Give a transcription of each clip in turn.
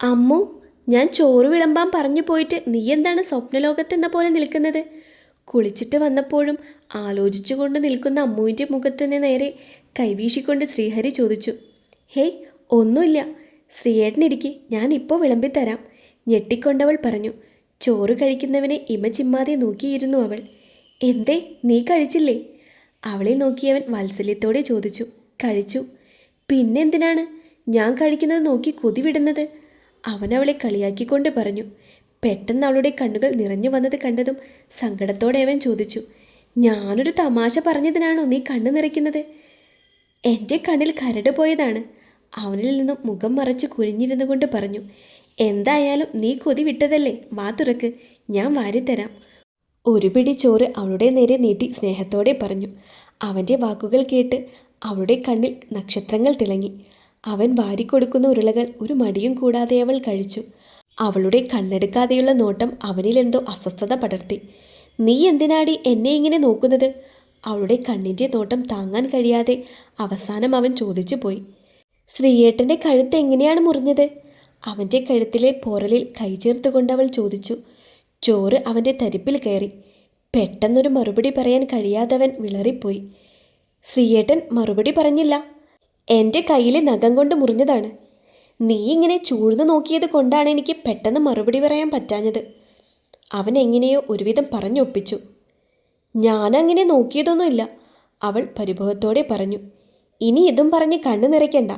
അമ്മു, ഞാൻ ചോറ് വിളമ്പാൻ പറഞ്ഞു പോയിട്ട് നീ എന്താണ് സ്വപ്നലോകത്തെന്ന പോലെ നിൽക്കുന്നത്? കുളിച്ചിട്ട് വന്നപ്പോഴും ആലോചിച്ചുകൊണ്ട് നിൽക്കുന്ന അമ്മുവിൻ്റെ മുഖത്തിന് നേരെ കൈവീശിക്കൊണ്ട് ശ്രീഹരി ചോദിച്ചു. ഹേയ്, ഒന്നുമില്ല. ശ്രീയേട്ടനിരിക്കെ, ഞാൻ ഇപ്പോൾ വിളമ്പിത്തരാം. ഞെട്ടിക്കൊണ്ടവൾ പറഞ്ഞു. ചോറ് കഴിക്കുന്നവനെ ഇമ ചിമ്മാതെ നോക്കിയിരുന്നു അവൾ. എന്തേ, നീ കഴിച്ചില്ലേ? അവളെ നോക്കിയവൻ വാത്സല്യത്തോടെ ചോദിച്ചു. കഴിച്ചു. പിന്നെന്തിനാണ് ഞാൻ കഴിക്കുന്നത് നോക്കി കൊതിവിടുന്നത്? അവൻ അവളെ കളിയാക്കിക്കൊണ്ട് പറഞ്ഞു. പെട്ടെന്ന് അവളുടെ കണ്ണുകൾ നിറഞ്ഞു വന്നത് കണ്ടതും സങ്കടത്തോടെ അവൻ ചോദിച്ചു. ഞാനൊരു തമാശ പറഞ്ഞതിനാണോ നീ കണ്ണു നിറയ്ക്കുന്നത്? എൻ്റെ കണ്ണിൽ കരട് പോയതാണ്. അവനിൽ നിന്നും മുഖം മറച്ച് കുനിഞ്ഞിരുന്നു കൊണ്ട് പറഞ്ഞു. എന്തായാലും നീ കൊതി വിട്ടതല്ലേ, വാ തുറക്ക്, ഞാൻ വാരിത്തരാം. ഒരു പിടി ചോറ് അവളുടെ നേരെ നീട്ടി സ്നേഹത്തോടെ പറഞ്ഞു. അവൻ്റെ വാക്കുകൾ കേട്ട് അവളുടെ കണ്ണിൽ നക്ഷത്രങ്ങൾ തിളങ്ങി. അവൻ വാരിക്കൊടുക്കുന്ന ഉരുളകൾ ഒരു മടിയും കൂടാതെ അവൾ കഴിച്ചു. അവളുടെ കണ്ണെടുക്കാതെയുള്ള നോട്ടം അവനിലെന്തോ അസ്വസ്ഥത പടർത്തി. നീ എന്തിനാടി എന്നെ ഇങ്ങനെ നോക്കുന്നത്? അവളുടെ കണ്ണിൻ്റെ നോട്ടം താങ്ങാൻ കഴിയാതെ അവസാനം അവൻ ചോദിച്ചു പോയി. ശ്രീയേട്ടൻ്റെ കഴുത്ത് എങ്ങനെയാണ് മുറിഞ്ഞത്? അവൻ്റെ കഴുത്തിലെ പോറലിൽ കൈ ചേർത്തുകൊണ്ട് അവൾ ചോദിച്ചു. ചോറ് അവൻ്റെ തരിപ്പിൽ കയറി. പെട്ടെന്നൊരു മറുപടി പറയാൻ കഴിയാതവൻ വിളറിപ്പോയി. ശ്രീയേട്ടൻ മറുപടി പറഞ്ഞില്ല. എൻ്റെ കയ്യിലെ നഖം കൊണ്ട് മുറിഞ്ഞതാണ്. നീ ഇങ്ങനെ ചൂഴ്ന്നു നോക്കിയത് കൊണ്ടാണ് എനിക്ക് പെട്ടെന്ന് മറുപടി പറയാൻ പറ്റാഞ്ഞത്. അവൻ എങ്ങനെയോ ഒരുവിധം പറഞ്ഞൊപ്പിച്ചു. ഞാനങ്ങനെ നോക്കിയതൊന്നുമില്ല, അവൾ പരിഭവത്തോടെ പറഞ്ഞു. ഇനി ഇതും പറഞ്ഞ് കണ്ണു നിറയ്ക്കണ്ട.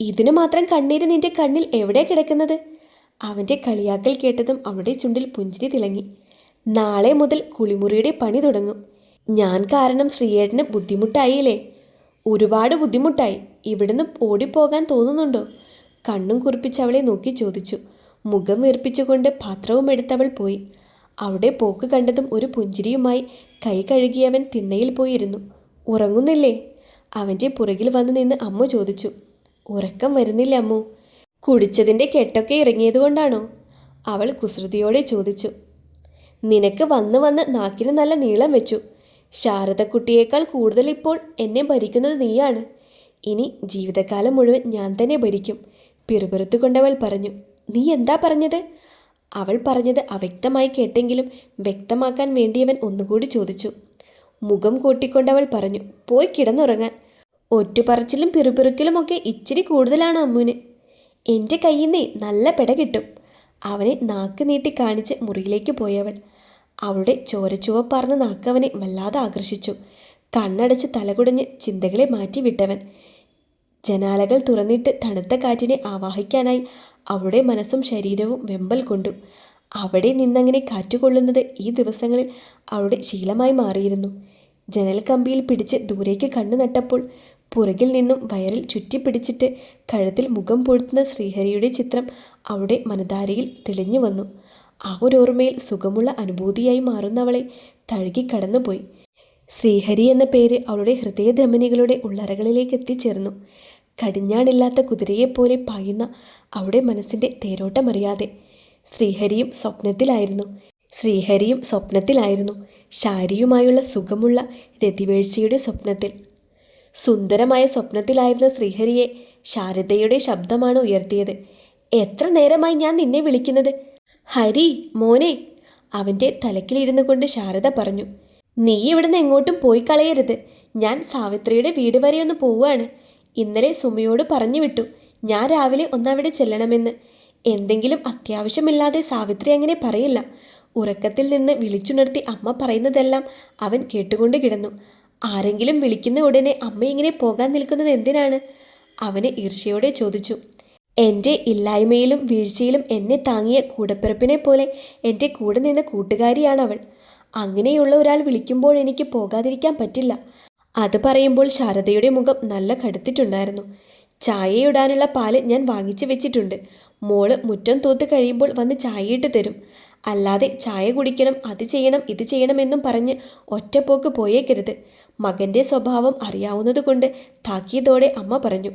ഇതിനു മാത്രം കണ്ണീര് നിന്റെ കണ്ണിൽ എവിടെ കിടക്കുന്നത്? അവൻ്റെ കളിയാക്കൽ കേട്ടതും അവളുടെ ചുണ്ടിൽ പുഞ്ചിരി തിളങ്ങി. നാളെ മുതൽ കുളിമുറിയുടെ പണി തുടങ്ങും. ഞാൻ കാരണം ശ്രീയേട്ടന് ബുദ്ധിമുട്ടായില്ലേ? ഒരുപാട് ബുദ്ധിമുട്ടായി. ഇവിടുന്ന് ഓടിപ്പോകാൻ തോന്നുന്നുണ്ടോ? കണ്ണും കുറിപ്പിച്ച് അവളെ നോക്കി ചോദിച്ചു. മുഖം വീർപ്പിച്ചുകൊണ്ട് പാത്രവും എടുത്തവൾ പോയി. അവിടെ പോക്ക് കണ്ടതും ഒരു പുഞ്ചിരിയുമായി കൈ കഴുകിയവൻ തിണ്ണയിൽ പോയിരുന്നു. ഉറങ്ങുന്നില്ലേ? അവൻ്റെ പുറകിൽ വന്നു നിന്ന് അമ്മ ചോദിച്ചു. ഉറക്കം വരുന്നില്ല അമ്മു. കുടിച്ചതിൻ്റെ കെട്ടൊക്കെ ഇറങ്ങിയതുകൊണ്ടാണോ? അവൾ കുസൃതിയോടെ ചോദിച്ചു. നിനക്ക് വന്ന് വന്ന് നാക്കിന് നല്ല നീളം വെച്ചു. ശാരദക്കുട്ടിയേക്കാൾ കൂടുതൽ ഇപ്പോൾ എന്നെ ഭരിക്കുന്നത് നീയാണ്. ഇനി ജീവിതകാലം മുഴുവൻ ഞാൻ തന്നെ ഭരിക്കും, പിറുപിറുത്തുകൊണ്ടവൾ പറഞ്ഞു. നീ എന്താ പറഞ്ഞത്? അവൾ പറഞ്ഞത് അവ്യക്തമായി കേട്ടെങ്കിലും വ്യക്തമാക്കാൻ വേണ്ടിയവൻ ഒന്നുകൂടി ചോദിച്ചു. മുഖം കൂട്ടിക്കൊണ്ടവൾ പറഞ്ഞു. പോയി കിടന്നുറങ്ങാൻ. ഒറ്റുപറച്ചിലും പിറുപിറുക്കലുമൊക്കെ ഇച്ചിരി കൂടുതലാണ് അമ്മുവിന്. എൻ്റെ കയ്യിൽ നിന്നേ നല്ല പെട കിട്ടും. അവനെ നാക്ക് നീട്ടി കാണിച്ച് മുറിയിലേക്ക് പോയവൾ. അവളുടെ ചോരച്ചുവപ്പാർന്ന നാക്കവനെ വല്ലാതെ ആകർഷിച്ചു. കണ്ണടച്ച് തലകുടഞ്ഞ് ചിന്തകളെ മാറ്റിവിട്ടവൻ. ജനാലകൾ തുറന്നിട്ട് തണുത്ത കാറ്റിനെ ആവാഹിക്കാനായി അവളുടെ മനസ്സും ശരീരവും വെമ്പൽ കൊണ്ടു. അവിടെ നിന്നങ്ങനെ കാറ്റുകൊള്ളുന്നത് ഈ ദിവസങ്ങളിൽ അവളുടെ ശീലമായി മാറിയിരുന്നു. ജനൽ കമ്പിയിൽ പിടിച്ച് ദൂരേക്ക് കണ്ണു നട്ടപ്പോൾ പുറകിൽ നിന്നും വയറിൽ ചുറ്റിപ്പിടിച്ചിട്ട് കഴുത്തിൽ മുഖം പൊഴുത്തുന്ന ശ്രീഹരിയുടെ ചിത്രം അവളുടെ മനധാരയിൽ തെളിഞ്ഞു വന്നു. ആ ഒരോർമ്മയിൽ സുഖമുള്ള അനുഭൂതിയായി മാറുന്നവളെ തഴുകി കടന്നുപോയി. ശ്രീഹരി എന്ന പേര് അവളുടെ ഹൃദയധമനികളുടെ ഉള്ളറകളിലേക്ക് എത്തിച്ചേർന്നു. കടിഞ്ഞാണില്ലാത്ത കുതിരയെപ്പോലെ പായുന്ന അവളുടെ മനസ്സിൻ്റെ തേരോട്ടമറിയാതെ. ശ്രീഹരിയും സ്വപ്നത്തിലായിരുന്നു. ശാരിയുമായുള്ള സുഖമുള്ള രതിവേഴ്ചയുടെ സ്വപ്നത്തിൽ. സുന്ദരമായ സ്വപ്നത്തിലായിരുന്ന ശ്രീഹരിയെ ശാരദയുടെ ശബ്ദമാണ് ഉയർത്തിയത്. എത്ര നേരമായി ഞാൻ നിന്നെ വിളിക്കുന്നത്? ഹരി മോനെ, അവൻ്റെ തലക്കിലിരുന്നു കൊണ്ട് ശാരദ പറഞ്ഞു. നീ ഇവിടുന്ന് എങ്ങോട്ടും പോയി കളയരുത്. ഞാൻ സാവിത്രിയുടെ വീട് വരെ ഒന്ന് പോവുകയാണ്. ഇന്നലെ സുമയോട് പറഞ്ഞു വിട്ടു ഞാൻ രാവിലെ ഒന്നവിടെ ചെല്ലണമെന്ന്. എന്തെങ്കിലും അത്യാവശ്യമില്ലാതെ സാവിത്രി അങ്ങനെ പറയില്ല. ഉറക്കത്തിൽ നിന്ന് വിളിച്ചുണർത്തി അമ്മ പറയുന്നതെല്ലാം അവൻ കേട്ടുകൊണ്ട് കിടന്നു. ആരെങ്കിലും വിളിക്കുന്ന ഉടനെ അമ്മ ഇങ്ങനെ പോകാൻ നിൽക്കുന്നത് എന്തിനാണ്? അവനെ ഈർഷ്യയോടെ ചോദിച്ചു. എൻ്റെ ഇല്ലായ്മയിലും വീഴ്ചയിലും എന്നെ താങ്ങിയ കൂടപ്പിറപ്പിനെ പോലെ എൻ്റെ കൂടെ നിന്ന കൂട്ടുകാരിയാണവൾ. അങ്ങനെയുള്ള ഒരാൾ വിളിക്കുമ്പോൾ എനിക്ക് പോകാതിരിക്കാൻ പറ്റില്ല. അത് പറയുമ്പോൾ ശാരദയുടെ മുഖം നല്ല കടുത്തിട്ടുണ്ടായിരുന്നു. ചായയിടാനുള്ള പാല് ഞാൻ വാങ്ങിച്ചു വെച്ചിട്ടുണ്ട്. മോള് മുറ്റം തൂത്ത് കഴിയുമ്പോൾ വന്ന് ചായയിട്ട് തരും. അല്ലാതെ ചായ കുടിക്കണം, അത് ചെയ്യണം, ഇത് ചെയ്യണമെന്നും പറഞ്ഞ് ഒറ്റപ്പോക്ക് പോയേക്കരുത്. മകൻ്റെ സ്വഭാവം അറിയാവുന്നതുകൊണ്ട് താക്കിയതോടെ അമ്മ പറഞ്ഞു.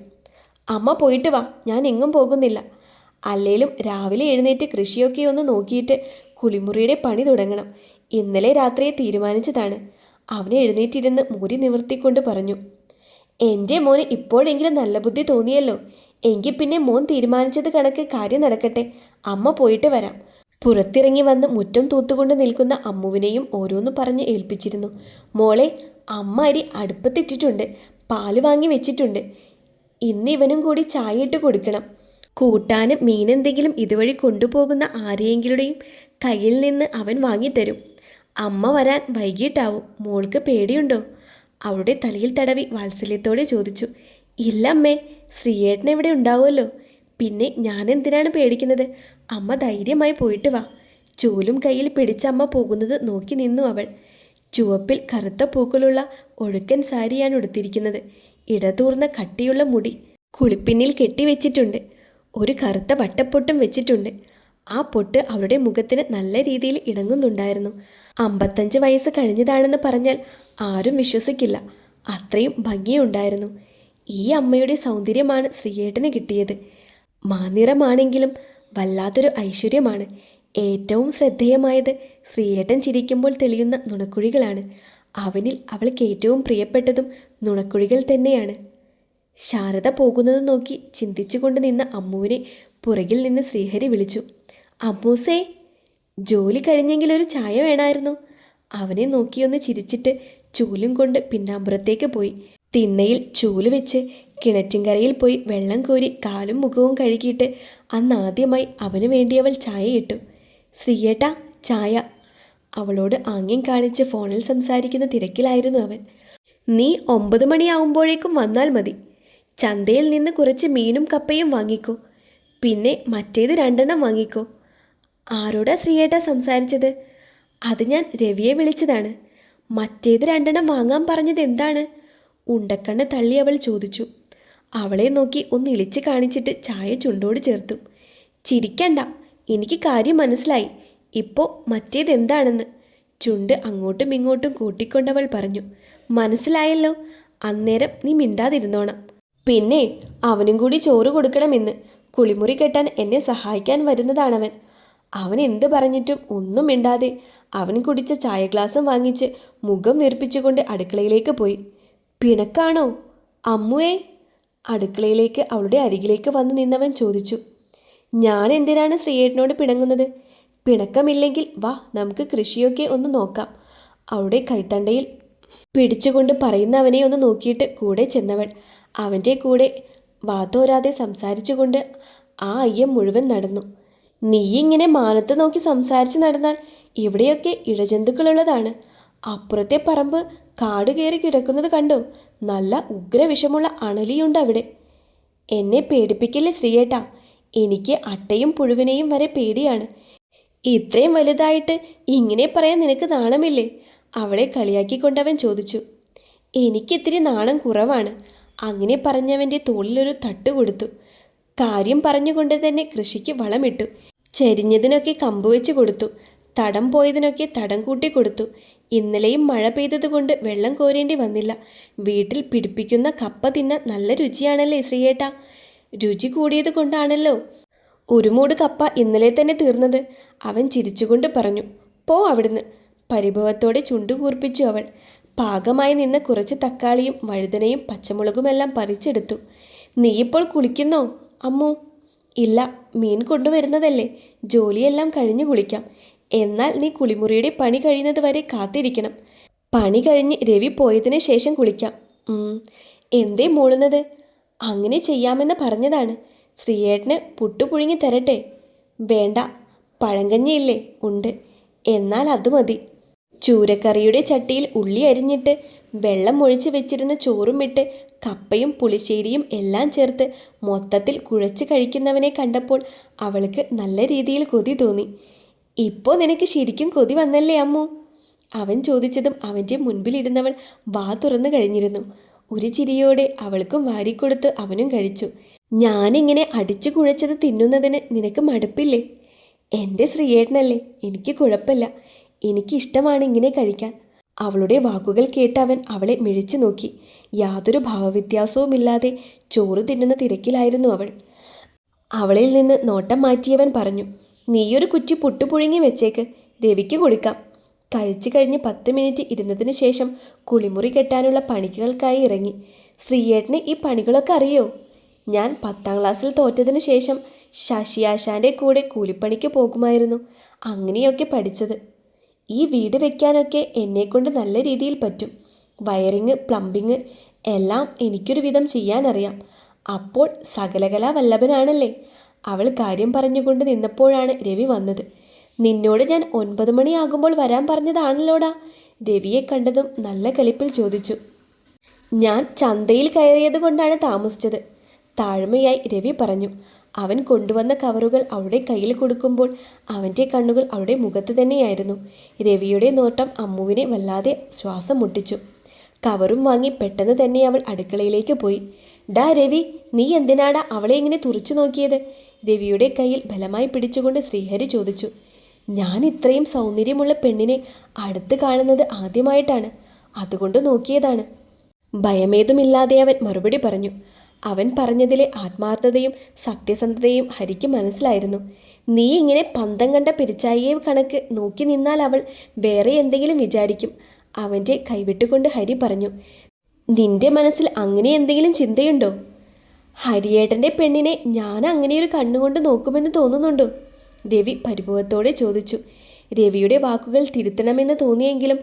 അമ്മ പോയിട്ട് വാ, ഞാൻ എങ്ങും പോകുന്നില്ല. അല്ലേലും രാവിലെ എഴുന്നേറ്റ് കൃഷിയൊക്കെ ഒന്ന് നോക്കിയിട്ട് കുളിമുറിയുടെ പണി തുടങ്ങണം. ഇന്നലെ രാത്രിയെ തീരുമാനിച്ചതാണ്. അവനെ എഴുന്നേറ്റിരുന്ന് മുറി നിവർത്തിക്കൊണ്ട് പറഞ്ഞു. എൻ്റെ മോന് ഇപ്പോഴെങ്കിലും നല്ല ബുദ്ധി തോന്നിയല്ലോ. എങ്കിൽ പിന്നെ മോൻ തീരുമാനിച്ചത് കണക്ക് കാര്യം നടക്കട്ടെ. അമ്മ പോയിട്ട് വരാം. പുറത്തിറങ്ങി വന്ന് മുറ്റം തൂത്തുകൊണ്ട് നിൽക്കുന്ന അമ്മുവിനെയും ഓരോന്ന് പറഞ്ഞ് ഏൽപ്പിച്ചിരുന്നു. മോളെ, അമ്മ അരി അടുപ്പത്തിട്ടിട്ടുണ്ട്, പാല് വാങ്ങി വെച്ചിട്ടുണ്ട്. ഇന്ന് ഇവനും കൂടി ചായ ഇട്ട് കൊടുക്കണം. കൂട്ടാനും മീനെന്തെങ്കിലും ഇതുവഴി കൊണ്ടുപോകുന്ന ആരെയെങ്കിലുടെയും കയ്യിൽ നിന്ന് അവൻ വാങ്ങിത്തരും. അമ്മ വരാൻ വൈകിട്ടാവും. മോൾക്ക് പേടിയുണ്ടോ? അവളുടെ തലയിൽ തടവി വാത്സല്യത്തോടെ ചോദിച്ചു. ഇല്ല അമ്മേ, ശ്രീയേട്ടൻ ഇവിടെ ഉണ്ടാവുമല്ലോ. പിന്നെ ഞാൻ എന്തിനാണ് പേടിക്കുന്നത്? അമ്മ ധൈര്യമായി പോയിട്ട് വാ. ചൂലും കയ്യിൽ പിടിച്ച അമ്മ പോകുന്നത് നോക്കി നിന്നു അവൾ. ചുവപ്പിൽ കറുത്ത പൂക്കളുള്ള ഒഴുക്കൻ സാരിയാണ് ഉടുത്തിരിക്കുന്നത്. ഇടതൂർന്ന കട്ടിയുള്ള മുടി കുളിപ്പിന്നിൽ കെട്ടിവെച്ചിട്ടുണ്ട്. ഒരു കറുത്ത വട്ടപ്പൊട്ടും വെച്ചിട്ടുണ്ട്. ആ പൊട്ട് അവളുടെ മുഖത്തിന് നല്ല രീതിയിൽ ഇണങ്ങുന്നുണ്ടായിരുന്നു. 55 വയസ്സ് കഴിഞ്ഞതാണെന്ന് പറഞ്ഞാൽ ആരും വിശ്വസിക്കില്ല. അത്രയും ഭംഗിയുണ്ടായിരുന്നു. ഈ അമ്മയുടെ സൗന്ദര്യമാണ് ശ്രീയേട്ടന് കിട്ടിയത്. മാനിറമാണെങ്കിലും വല്ലാത്തൊരു ഐശ്വര്യമാണ്. ഏറ്റവും ശ്രദ്ധേയമായത് ശ്രീയേട്ടൻ ചിരിക്കുമ്പോൾ തെളിയുന്ന നുണക്കുഴികളാണ്. അവനിൽ അവൾക്ക് ഏറ്റവും പ്രിയപ്പെട്ടതും നുണക്കുഴികൾ തന്നെയാണ്. ശാരദ പോകുന്നത് നോക്കി ചിന്തിച്ചുകൊണ്ട് നിന്ന അമ്മുവിനെ പുറകിൽ നിന്ന് ശ്രീഹരി വിളിച്ചു. അമ്മൂസേ, ജോലി കഴിഞ്ഞെങ്കിലൊരു ചായ വേണമായിരുന്നു. അവനെ നോക്കിയൊന്ന് ചിരിച്ചിട്ട് ചൂലും കൊണ്ട് പിന്നാമ്പുറത്തേക്ക് പോയി. തിണ്ണയിൽ ചൂല് വെച്ച് കിണറ്റിൻകരയിൽ പോയി വെള്ളം കോരി കാലും മുഖവും കഴുകിയിട്ട് അന്നാദ്യമായി അവന് വേണ്ടി അവൾ ചായ ഇട്ടു. ശ്രീയേട്ടാ, ചായ. അവളോട് ആംഗ്യം കാണിച്ച് ഫോണിൽ സംസാരിക്കുന്ന തിരക്കിലായിരുന്നു അവൻ. നീ 9 മണിയാവുമ്പോഴേക്കും വന്നാൽ മതി. ചന്തയിൽ നിന്ന് കുറച്ച് മീനും കപ്പയും വാങ്ങിക്കോ. പിന്നെ മറ്റേത് 2 വാങ്ങിക്കോ. ആരോടാ ശ്രീയേട്ടാ സംസാരിച്ചത്? അത് ഞാൻ രവിയെ വിളിച്ചതാണ്. മറ്റേത് 2 വാങ്ങാൻ പറഞ്ഞത് എന്താണ്? ഉണ്ടക്കണ്ണ് തള്ളി അവൾ ചോദിച്ചു. അവളെ നോക്കി ഒന്ന് ഇളിച്ച് കാണിച്ചിട്ട് ചായ ചുണ്ടോട് ചേർത്തു. ചിരിക്കണ്ട, എനിക്ക് കാര്യം മനസ്സിലായി. ഇപ്പോൾ മറ്റേതെന്താണെന്ന്. ചുണ്ട് അങ്ങോട്ടും ഇങ്ങോട്ടും കൂട്ടിക്കൊണ്ടവൾ പറഞ്ഞു. മനസ്സിലായല്ലോ. അന്നേരം നീ മിണ്ടാതിരുന്നോണം. പിന്നെ അവനും കൂടി ചോറ് കൊടുക്കണമെന്ന്. കുളിമുറി കെട്ടാൻ എന്നെ സഹായിക്കാൻ വരുന്നതാണവൻ. അവൻ എന്ത് പറഞ്ഞിട്ടും ഒന്നും മിണ്ടാതെ അവൻ കുടിച്ച ചായ ഗ്ലാസും വാങ്ങിച്ച് മുഖം വീർപ്പിച്ചുകൊണ്ട് അടുക്കളയിലേക്ക് പോയി. പിണക്കാണോ അമ്മുവേ? അടുക്കളയിലേക്ക് അവളുടെ അരികിലേക്ക് വന്നു നിന്നവൻ ചോദിച്ചു. ഞാൻ എന്തിനാണ് ശ്രീയേട്ടനോട് പിണങ്ങുന്നത്? പിണക്കമില്ലെങ്കിൽ വാ, നമുക്ക് കൃഷിയൊക്കെ ഒന്ന് നോക്കാം. അവളുടെ കൈത്തണ്ടയിൽ പിടിച്ചുകൊണ്ട് പറയുന്നവനെ ഒന്ന് നോക്കിയിട്ട് കൂടെ ചെന്നവൾ അവൻ്റെ കൂടെ വാതോരാതെ സംസാരിച്ചുകൊണ്ട് ആ അയ്യം മുഴുവൻ നടന്നു. നീ ഇങ്ങനെ മാനത്ത് നോക്കി സംസാരിച്ച് നടന്നാൽ ഇവിടെയൊക്കെ ഇഴജന്തുക്കളുള്ളതാണ്. അപ്പുറത്തെ പറമ്പ് കാട് കയറി കിടക്കുന്നത് കണ്ടോ? നല്ല ഉഗ്രവിഷമുള്ള അണലിയുണ്ട് അവിടെ. എന്നെ പേടിപ്പിക്കില്ലേ ശ്രീയേട്ടാ. എനിക്ക് അട്ടയും പുഴുവിനെയും വരെ പേടിയാണ്. ഇത്രയും വലുതായിട്ട് ഇങ്ങനെ പറയാൻ നിനക്ക് നാണമില്ലേ? അവളെ കളിയാക്കിക്കൊണ്ടവൻ ചോദിച്ചു. എനിക്കിത്തിരി നാണം കുറവാണ്. അങ്ങനെ പറഞ്ഞവൻ്റെ തോളിലൊരു തട്ട് കൊടുത്തു. കാര്യം പറഞ്ഞുകൊണ്ട് തന്നെ കൃഷിക്ക് വളമിട്ടു. ചെരിഞ്ഞതിനൊക്കെ കമ്പ് വെച്ച് കൊടുത്തു. തടം പോയതിനൊക്കെ തടം കൂട്ടി കൊടുത്തു. ഇന്നലെയും മഴ പെയ്തതുകൊണ്ട് വെള്ളം കോരേണ്ടി വന്നില്ല. വീട്ടിൽ പിടിപ്പിക്കുന്ന കപ്പ തിന്നാൻ നല്ല രുചിയാണല്ലേ ശ്രീയേട്ടാ? രുചി കൂടിയത് കൊണ്ടാണല്ലോ ഒരു മൂട് കപ്പ ഇന്നലെ തന്നെ തീർന്നത്. അവൻ ചിരിച്ചുകൊണ്ട് പറഞ്ഞു. പോ അവിടുന്ന്. പരിഭവത്തോടെ ചുണ്ടു കൂർപ്പിച്ചു അവൾ. പാകമായി നിന്ന് കുറച്ച് തക്കാളിയും വഴുതനയും പച്ചമുളകുമെല്ലാം പറിച്ചെടുത്തു. നീയിപ്പോൾ കുളിക്കുന്നോ അമ്മു? ഇല്ല, മീൻ കൊണ്ടുവരുന്നതല്ലേ. ജോലിയെല്ലാം കഴിഞ്ഞ് കുളിക്കാം. എന്നാൽ നീ കുളിമുറിയുടെ പണി കഴിയുന്നത് വരെ കാത്തിരിക്കണം. പണി കഴിഞ്ഞ് രവി പോയതിന് ശേഷം കുളിക്കാം. എന്തേ മൂളുന്നത്? അങ്ങനെ ചെയ്യാമെന്ന് പറഞ്ഞതാണ്. ശ്രീയേട്ടന് പുട്ടുപുഴുങ്ങി തരട്ടെ? വേണ്ട, പഴങ്കഞ്ഞിയില്ലേ? ഉണ്ട്. എന്നാൽ അത് മതി. ചൂരക്കറിയുടെ ചട്ടിയിൽ ഉള്ളി അരിഞ്ഞിട്ട് വെള്ളം ഒഴിച്ച് വെച്ചിരുന്ന ചോറും ഇട്ട് കപ്പയും പുളിശ്ശേരിയും എല്ലാം ചേർത്ത് മൊത്തത്തിൽ കുഴച്ച് കഴിക്കുന്നവനെ കണ്ടപ്പോൾ അവൾക്ക് നല്ല രീതിയിൽ കൊതി തോന്നി. ഇപ്പോൾ നിനക്ക് ശരിക്കും കൊതി വന്നല്ലേ അമ്മു? അവൻ ചോദിച്ചതും അവൻ്റെ മുൻപിലിരുന്നവൾ വാ തുറന്നു കഴിഞ്ഞിരുന്നു. ഒരു ചിരിയോടെ അവൾക്കും വാരിക്കൊടുത്ത് അവനും കഴിച്ചു. ഞാനിങ്ങനെ അടിച്ചു കുഴച്ചത് തിന്നുന്നതിന് നിനക്ക് മടുപ്പില്ലേ? എൻ്റെ ശ്രീയേട്ടനല്ലേ, എനിക്ക് കുഴപ്പമില്ല. എനിക്കിഷ്ടമാണ് ഇങ്ങനെ കഴിക്കാൻ. അവളുടെ വാക്കുകൾ കേട്ട് അവൻ അവളെ മിഴിച്ചു നോക്കി. യാതൊരു ഭാവവ്യത്യാസവുമില്ലാതെ ചോറ് തിന്നുന്ന തിരക്കിലായിരുന്നു അവൾ. അവളിൽ നിന്ന് നോട്ടം മാറ്റിയവൻ പറഞ്ഞു. നീയൊരു കുറ്റി പുട്ടുപുഴുങ്ങി വെച്ചേക്ക്, രവിക്ക് കൊടുക്കാം. കഴിച്ചു കഴിഞ്ഞ് 10 മിനിറ്റ് ഇരുന്നതിന് ശേഷം കുളിമുറി കെട്ടാനുള്ള പണികൾക്കായി ഇറങ്ങി. ശ്രീയേട്ടന് ഈ പണികളൊക്കെ അറിയോ? ഞാൻ 10ാം ക്ലാസ്സിൽ തോറ്റതിന് ശേഷം ശശിയാശാൻ്റെ കൂടെ കൂലിപ്പണിക്ക് പോകുമായിരുന്നു. അങ്ങനെയൊക്കെ പഠിച്ചത്. ഈ വീട് വെക്കാനൊക്കെ എന്നെക്കൊണ്ട് നല്ല രീതിയിൽ പറ്റും. വയറിങ്, പ്ലംബിങ് എല്ലാം എനിക്കൊരു വിധം ചെയ്യാനറിയാം. അപ്പോൾ സകലകലാ വല്ലഭനാണല്ലേ. അവൾ കാര്യം പറഞ്ഞുകൊണ്ട് നിന്നപ്പോഴാണ് രവി വന്നത്. നിന്നോട് ഞാൻ 9 മണിയാകുമ്പോൾ വരാൻ പറഞ്ഞതാണല്ലോടാ, രവിയെ കണ്ടതും നല്ല കലിപ്പിൽ ചോദിച്ചു. ഞാൻ ചന്തയിൽ കയറിയത് കൊണ്ടാണ് താമസിച്ചത്, താഴ്മയായി രവി പറഞ്ഞു. അവൻ കൊണ്ടുവന്ന കവറുകൾ അവളുടെ കയ്യിൽ കൊടുക്കുമ്പോൾ അവൻ്റെ കണ്ണുകൾ അവളുടെ മുഖത്ത് തന്നെയായിരുന്നു. രവിയുടെ നോട്ടം അമ്മുവിനെ വല്ലാതെ ശ്വാസം മുട്ടിച്ചു. കവറും വാങ്ങി പെട്ടെന്ന് തന്നെ അവൾ അടുക്കളയിലേക്ക് പോയി. ഡാ രവി, നീ എന്തിനാടാ അവളെ ഇങ്ങനെ തുറച്ചു നോക്കിയത്? രവിയുടെ കയ്യിൽ ബലമായി പിടിച്ചുകൊണ്ട് ശ്രീഹരി ചോദിച്ചു. ഞാൻ ഇത്രയും സൗന്ദര്യമുള്ള പെണ്ണിനെ അടുത്ത് കാണുന്നത് ആദ്യമായിട്ടാണ്, അതുകൊണ്ട് നോക്കിയതാണ്. ഭയമേതുമില്ലാതെ അവൻ മറുപടി പറഞ്ഞു. അവൻ പറഞ്ഞതിലെ ആത്മാർത്ഥതയും സത്യസന്ധതയും ഹരിക്ക് മനസ്സിലായിരുന്നു. നീ ഇങ്ങനെ പന്തം കണ്ട പെരിച്ചായിയെ കണക്ക് നോക്കി നിന്നാൽ അവൾ വേറെ എന്തെങ്കിലും വിചാരിക്കും. അവൻ്റെ കൈവിട്ടുകൊണ്ട് ഹരി പറഞ്ഞു. നിന്റെ മനസ്സിൽ അങ്ങനെ എന്തെങ്കിലും ചിന്തയുണ്ടോ? ഹരിയേട്ടൻ്റെ പെണ്ണിനെ ഞാൻ അങ്ങനെയൊരു കണ്ണുകൊണ്ട് നോക്കുമെന്ന് തോന്നുന്നുണ്ടോ? രവി പരിഭവത്തോടെ ചോദിച്ചു. രവിയുടെ വാക്കുകൾ തിരുത്തണമെന്ന് തോന്നിയെങ്കിലും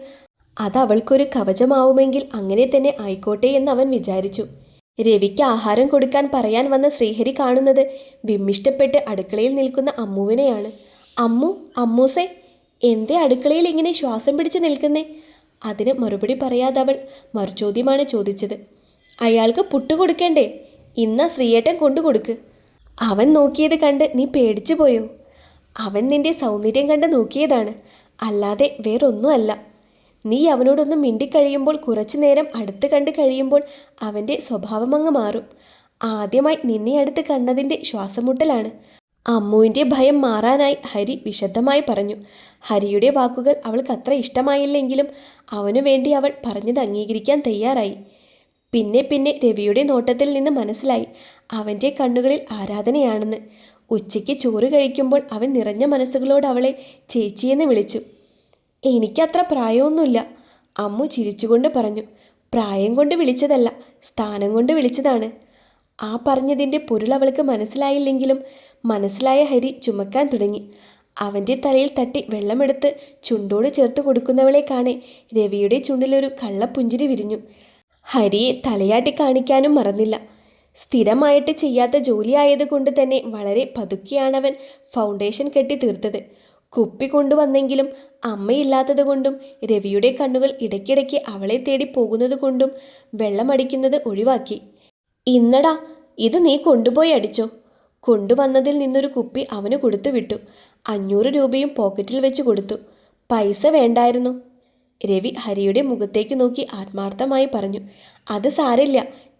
അത് അവൾക്കൊരു കവചമാവുമെങ്കിൽ അങ്ങനെ തന്നെ ആയിക്കോട്ടെ എന്ന് അവൻ വിചാരിച്ചു. രവിക്ക് ആഹാരം കൊടുക്കാൻ പറയാൻ വന്ന ശ്രീഹരി കാണുന്നത് വിമ്മിഷ്ടപ്പെട്ട് അടുക്കളയിൽ നിൽക്കുന്ന അമ്മുവിനെയാണ്. അമ്മു, അമ്മൂസേ, എന്തേ അടുക്കളയിൽ ഇങ്ങനെ ശ്വാസം പിടിച്ച് നിൽക്കുന്നേ? അതിന് മറുപടി പറയാതെ അവൾ മറുചോദ്യമാണ് ചോദിച്ചത്. അയാൾക്ക് പുട്ട് കൊടുക്കണ്ടേ? ഇന്നാ ശ്രീയേട്ടൻ കൊണ്ടു കൊടുക്ക്. അവൻ നോക്കിയത് കണ്ട് നീ പേടിച്ചു പോയോ? അവൻ നിന്റെ സൗന്ദര്യം കണ്ട് നോക്കിയതാണ്, അല്ലാതെ വേറൊന്നുമല്ല. നീ അവനോടൊന്ന് മിണ്ടിക്കഴിയുമ്പോൾ കുറച്ചു നേരം അടുത്ത് കണ്ട് കഴിയുമ്പോൾ അവൻ്റെ സ്വഭാവമങ്ങ് മാറും. ആദ്യമായി നിന്നെ അടുത്ത് കണ്ടതിൻ്റെ ശ്വാസമുട്ടലാണ്. അമ്മുവിൻ്റെ ഭയം മാറാനായി ഹരി വിശദമായി പറഞ്ഞു. ഹരിയുടെ വാക്കുകൾ അവൾക്ക് അത്ര ഇഷ്ടമായില്ലെങ്കിലും അവനു വേണ്ടി അവൾ പറഞ്ഞത് അംഗീകരിക്കാൻ തയ്യാറായി. പിന്നെ പിന്നെ രവിയുടെ നോട്ടത്തിൽ നിന്ന് മനസ്സിലായി അവൻ്റെ കണ്ണുകളിൽ ആരാധനയാണെന്ന്. ഉച്ചയ്ക്ക് ചോറ് കഴിക്കുമ്പോൾ അവൻ നിറഞ്ഞ മനസ്സുകളോട് അവളെ ചേച്ചിയെന്ന് വിളിച്ചു. എനിക്കത്ര പ്രായമൊന്നുമില്ല, അമ്മു ചിരിച്ചുകൊണ്ട് പറഞ്ഞു. പ്രായം കൊണ്ട് വിളിച്ചതല്ല, സ്ഥാനം കൊണ്ട് വിളിച്ചതാണ്. ആ പറഞ്ഞതിൻ്റെ പൊരുൾ അവൾക്ക് മനസ്സിലായില്ലെങ്കിലും മനസ്സിലായ ഹരി ചുമക്കാൻ തുടങ്ങി. അവൻ്റെ തലയിൽ തട്ടി വെള്ളമെടുത്ത് ചുണ്ടോട് ചേർത്ത് കൊടുക്കുന്നവളെ കാണെ രവിയുടെ ചുണ്ടിലൊരു കള്ളപ്പുഞ്ചിരി വിരിഞ്ഞു. ഹരിയെ തലയാട്ടി കാണിക്കാനും മറന്നില്ല. സ്ഥിരമായിട്ട് ചെയ്യാത്ത ജോലിയായതുകൊണ്ട് തന്നെ വളരെ പതുക്കെയാണവൻ ഫൗണ്ടേഷൻ കെട്ടി തീർത്തത്. കുപ്പി കൊണ്ടുവന്നെങ്കിലും അമ്മയില്ലാത്തത് കൊണ്ടും രവിയുടെ കണ്ണുകൾ ഇടയ്ക്കിടയ്ക്ക് അവളെ തേടി പോകുന്നത് കൊണ്ടും വെള്ളമടിക്കുന്നത് ഒഴിവാക്കി. ഇന്നടാ, ഇത് നീ കൊണ്ടുപോയി അടിച്ചോ. കൊണ്ടുവന്നതിൽ നിന്നൊരു കുപ്പി അവന് കൊടുത്തു വിട്ടു. 500 രൂപയും പോക്കറ്റിൽ വെച്ച് കൊടുത്തു. പൈസ വേണ്ടായിരുന്നു. രവി ഹരിയുടെ മുഖത്തേക്ക് നോക്കി ആത്മാർത്ഥമായി പറഞ്ഞു. അത് സാരില്ല,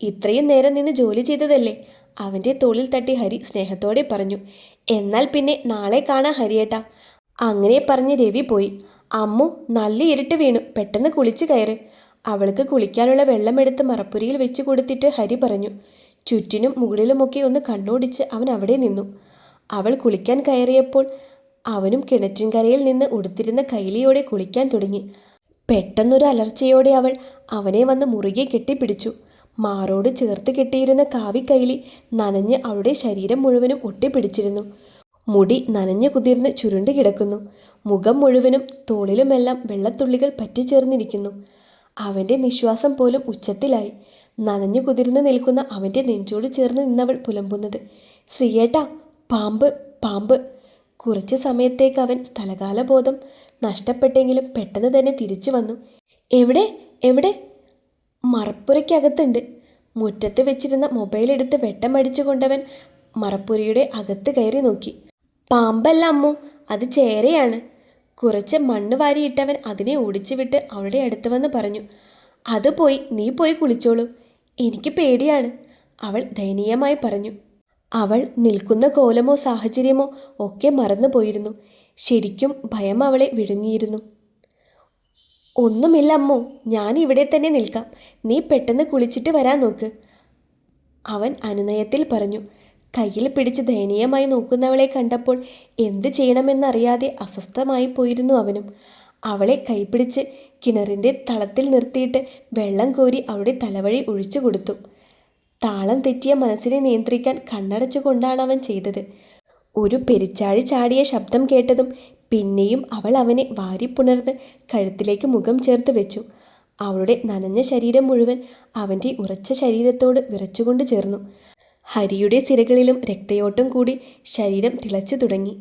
ഇത്രയും നേരം നിന്ന് ജോലി ചെയ്തതല്ലേ. അവൻ്റെ തോളിൽ തട്ടി ഹരി സ്നേഹത്തോടെ പറഞ്ഞു. എന്നാൽ പിന്നെ നാളെ കാണാം ഹരിയേട്ടാ. അങ്ങനെ പറഞ്ഞ് രവി പോയി. അമ്മു, നല്ല ഇരുട്ട് വീണു, പെട്ടെന്ന് കുളിച്ച് കയറ്. അവൾക്ക് കുളിക്കാനുള്ള വെള്ളമെടുത്ത് മറപ്പുരയിൽ വെച്ച് കൊടുത്തിട്ട് ഹരി പറഞ്ഞു. ചുറ്റിനും മുകളിലുമൊക്കെ ഒന്ന് കണ്ണോടിച്ച് അവൻ അവിടെ നിന്നു. അവൾ കുളിക്കാൻ കയറിയപ്പോൾ അവനും കിണറ്റിൻകരയിൽ നിന്ന് ഉടുത്തിരുന്ന കൈലിയോടെ കുളിക്കാൻ തുടങ്ങി. പെട്ടെന്നൊരു അലർച്ചയോടെ അവൾ അവനെ വന്ന് മുറുകെ കെട്ടിപ്പിടിച്ചു. മാറോട് ചേർത്ത് കെട്ടിയിരുന്ന കാവിക്കൈലി നനഞ്ഞ് അവളുടെ ശരീരം മുഴുവനും ഒട്ടിപ്പിടിച്ചിരുന്നു. മുടി നനഞ്ഞു കുതിർന്ന് ചുരുണ്ട് കിടക്കുന്നു. മുഖം മുഴുവനും തോളിലുമെല്ലാം വെള്ളത്തുള്ളികൾ പറ്റിച്ചേർന്നിരിക്കുന്നു. അവൻ്റെ നിശ്വാസം പോലും ഉച്ചത്തിലായി. നനഞ്ഞു കുതിർന്ന് നിൽക്കുന്ന അവൻ്റെ നെഞ്ചോട് ചേർന്ന് നിന്നവൾ പുലമ്പുന്നത്. ശ്രീയേട്ടാ, പാമ്പ്, പാമ്പ്. കുറച്ച് സമയത്തേക്ക് അവൻ സ്ഥലകാലബോധം നഷ്ടപ്പെട്ടെങ്കിലും പെട്ടെന്ന് തന്നെ തിരിച്ചു വന്നു. എവിടെ എവിടെ? മറപ്പുരയ്ക്കകത്തുണ്ട്. മുറ്റത്ത് വെച്ചിരുന്ന മൊബൈൽ എടുത്ത് വെട്ടമടിച്ചു കൊണ്ടവൻ മറപ്പുരയുടെ അകത്ത് കയറി നോക്കി. പാമ്പല്ല അമ്മു, അത് ചേരയാണ്. കുറച്ച് മണ്ണ് വാരിയിട്ടവൻ അതിനെ ഓടിച്ചു വിട്ട് അവളുടെ അടുത്ത് വന്ന് പറഞ്ഞു. അത് പോയി, നീ പോയി കുളിച്ചോളൂ, എനിക്ക് പേടിയാണ്, അവൾ ദയനീയമായി പറഞ്ഞു. അവൾ നിൽക്കുന്ന കോലമോ സാഹചര്യമോ ഒക്കെ മറന്നു പോയിരുന്നു. ശരിക്കും ഭയം അവളെ വിഴുങ്ങിയിരുന്നു. ഒന്നുമില്ല അമ്മു, ഞാൻ ഇവിടെ തന്നെ നിൽക്കാം, നീ പെട്ടെന്ന് കുളിച്ചിട്ട് വരാൻ നോക്ക്, അവൻ അനുനയത്തിൽ പറഞ്ഞു. കയ്യിൽ പിടിച്ച് ദയനീയമായി നോക്കുന്നവളെ കണ്ടപ്പോൾ എന്ത് ചെയ്യണമെന്നറിയാതെ അസ്വസ്ഥമായി പോയിരുന്നു അവനും. അവളെ കൈപിടിച്ച് കിണറിൻ്റെ തളത്തിൽ നിർത്തിയിട്ട് വെള്ളം കോരി അവളുടെ തലവഴി ഒഴിച്ചു കൊടുത്തു. താളം തെറ്റിയ മനസ്സിനെ നിയന്ത്രിക്കാൻ കണ്ണടച്ചുകൊണ്ടാണ് അവൻ ചെയ്തത്. ഒരു പെരിച്ചാഴി ചാടിയ ശബ്ദം കേട്ടതും പിന്നെയും അവൾ അവനെ വാരിപ്പുണർന്ന് കഴുത്തിലേക്ക് മുഖം ചേർത്ത് വെച്ചു. അവളുടെ നനഞ്ഞ ശരീരം മുഴുവൻ അവൻ്റെ ഉറച്ച ശരീരത്തോട് വിറച്ചുകൊണ്ട് ചേർന്നു. ഹരിയുടെ സിരകളിലും രക്തയോട്ടം കൂടി ശരീരം തിളച്ചു തുടങ്ങി.